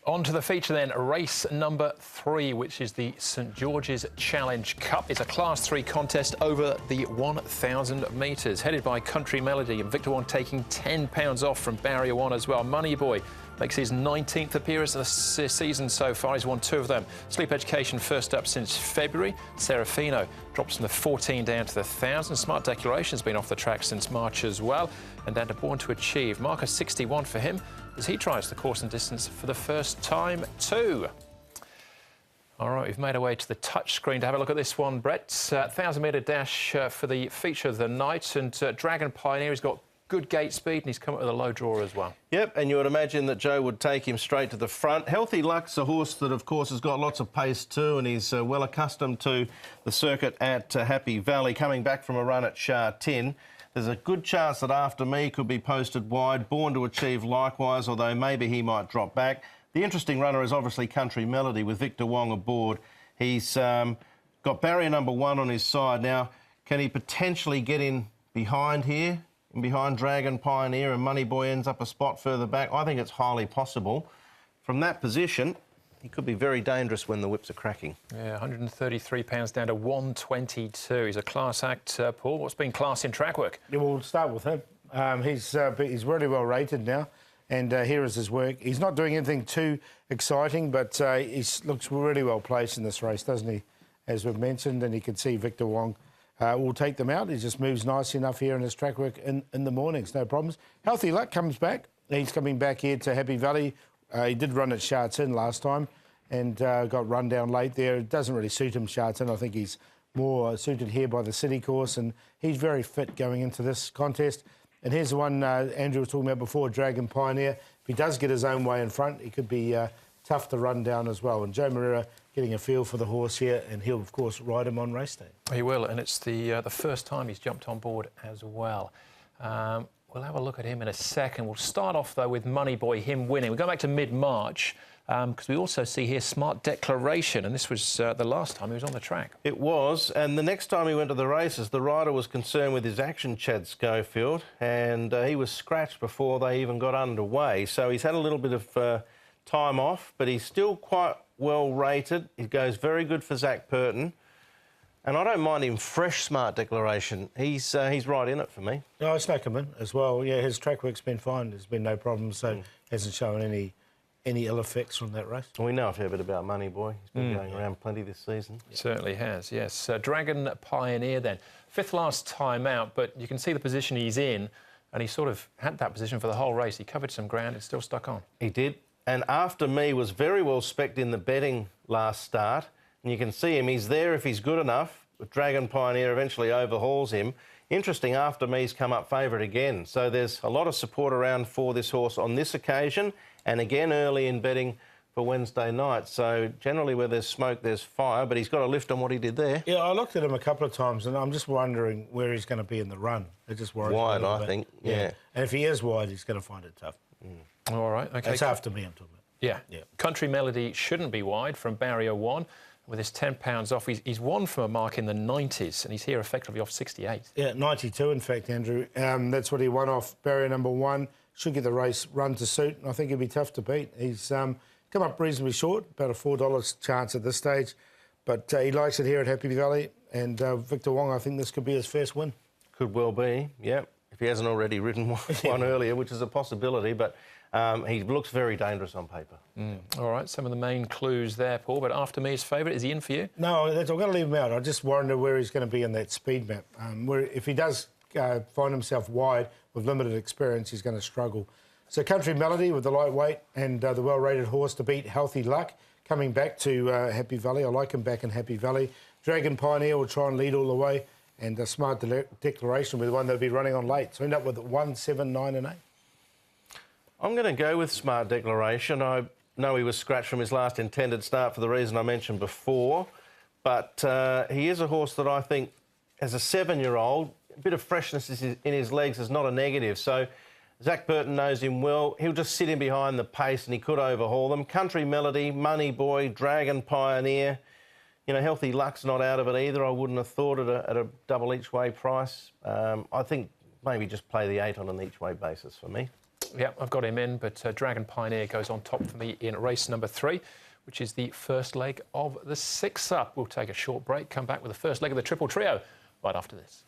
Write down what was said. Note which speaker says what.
Speaker 1: On to the feature then, race number 3, which is the St George's Challenge Cup. It's a Class 3 contest over the 1,000 metres, headed by Country Melody, and Victor Wong taking £10 off from Barrier 1 as well. Money Boy makes his 19th appearance of the season so far. He's won 2 of them. Sleep Education first up since February. Serafino drops from the 14 down to the 1,000. Smart Declaration's been off the track since March as well. And down to Born to Achieve. Marker 61 for him as he tries the course and distance for the first time too. All right, we've made our way to the touchscreen to have a look at this one, Brett. 1,000-metre dash for the feature of the night. And Dragon Pioneer has got good gate speed and he's come up with a low draw as well. Yep, and you would imagine that Joe would take him straight to the front. Healthy Luck's a horse that, of course, has got lots of pace too, and he's well accustomed to the circuit at Happy Valley, coming back from a run at Sha Tin. There's a good chance that After Me could be posted wide. Born to Achieve likewise, although maybe he might drop back. The interesting runner is obviously Country Melody with Victor Wong aboard. He's got barrier number 1 on his side. Now, can he potentially get in behind here, in behind Dragon Pioneer, and Money Boy ends up a spot further back? I think it's highly possible. From that position, he could be very dangerous when the whips are cracking. Yeah, £133 down to 122. He's a class act, Paul. What's been class in track work?
Speaker 2: Yeah, we'll start with him. He's really well rated now, and here is his work. He's not doing anything too exciting, but he looks really well placed in this race, doesn't he? As we've mentioned, and you can see Victor Wong will take them out. He just moves nicely enough here in his track work in the mornings, no problems. Healthy Luck comes back. He's coming back here to Happy Valley. He did run at Sha Tin last time and got run down late there. It doesn't really suit him, Sha Tin. I think he's more suited here by the city course, and he's very fit going into this contest. And here's the one Andrew was talking about before, Dragon Pioneer. If he does get his own way in front, he could be tough to run down as well. And Joe Moreira getting a feel for the horse here, and he'll, of course, ride him on race day.
Speaker 1: He will, and it's the first time he's jumped on board as well. We'll have a look at him in a second. We'll start off, though, with Money Boy, him winning. We go back to mid-March, because we also see here Smart Declaration, and this was the last time he was on the track. It was, and the next time he went to the races, the rider was concerned with his action, Chad Schofield, and he was scratched before they even got underway. So he's had a little bit of time off, but he's still quite well rated. He goes very good for Zach Purton. And I don't mind him fresh Smart Declaration. He's right in it for me.
Speaker 2: No, I snuck him in as well. Yeah, his track work's been fine. There's been no problems, so hasn't shown any ill effects from that race.
Speaker 1: We know a fair bit about Money Boy. He's been going around plenty this season. He certainly has, yes. Dragon Pioneer then. 5th last time out, but you can see the position he's in, and he sort of had that position for the whole race. He covered some ground and still stuck on. He did. And After Me was very well specced in the betting last start. And you can see him, he's there if he's good enough. Dragon Pioneer eventually overhauls him. Interesting, After Me's come up favourite again. So there's a lot of support around for this horse on this occasion, and again early in betting for Wednesday night. So generally where there's smoke, there's fire, but he's got a lift on what he did there.
Speaker 2: Yeah, I looked at him a couple of times, and I'm just wondering where he's going to be in the run. It just worries me
Speaker 1: wide,
Speaker 2: a little
Speaker 1: I
Speaker 2: bit.
Speaker 1: think, yeah.
Speaker 2: And if he is wide, he's going to find it tough.
Speaker 1: All right, OK.
Speaker 2: That's After Me I'm talking about.
Speaker 1: Yeah. Country Melody shouldn't be wide from barrier 1. With his £10 off, he's won from a mark in the 90s, and he's here effectively off 68.
Speaker 2: Yeah, 92, in fact, Andrew. That's what he won off barrier number 1. Should get the race run to suit, and I think he'll be tough to beat. He's come up reasonably short, about a $4 chance at this stage, but he likes it here at Happy Valley, and Victor Wong, I think this could be his first win. Could well be, yeah, if he hasn't already ridden one earlier, which is a possibility, but he looks very dangerous on paper. All right, some of the main clues there, Paul, but After Me is favourite. Is he in for you? No, I'm going to leave him out. I just wonder where he's going to be in that speed map. If he does find himself wide with limited experience, he's going to struggle. So Country Melody with the lightweight and the well-rated horse to beat Healthy Luck, coming back to Happy Valley. I like him back in Happy Valley. Dragon Pioneer will try and lead all the way, and Smart Declaration will be the one that'll be running on late. So end up with 1, 7, 9 and 8.
Speaker 1: I'm going to go with Smart Declaration. I know he was scratched from his last intended start for the reason I mentioned before, but he is a horse that I think, as a 7-year-old, a bit of freshness in his legs is not a negative. So Zach Burton knows him well. He'll just sit in behind the pace and he could overhaul them. Country Melody, Money Boy, Dragon Pioneer. You know, Healthy Luck's not out of it either. I wouldn't have thought at a double each-way price. I think maybe just play the 8 on an each-way basis for me. Yeah, I've got him in, but Dragon Pioneer goes on top for me in race number 3, which is the first leg of the 6-up. We'll take a short break, come back with the first leg of the Triple Trio right after this.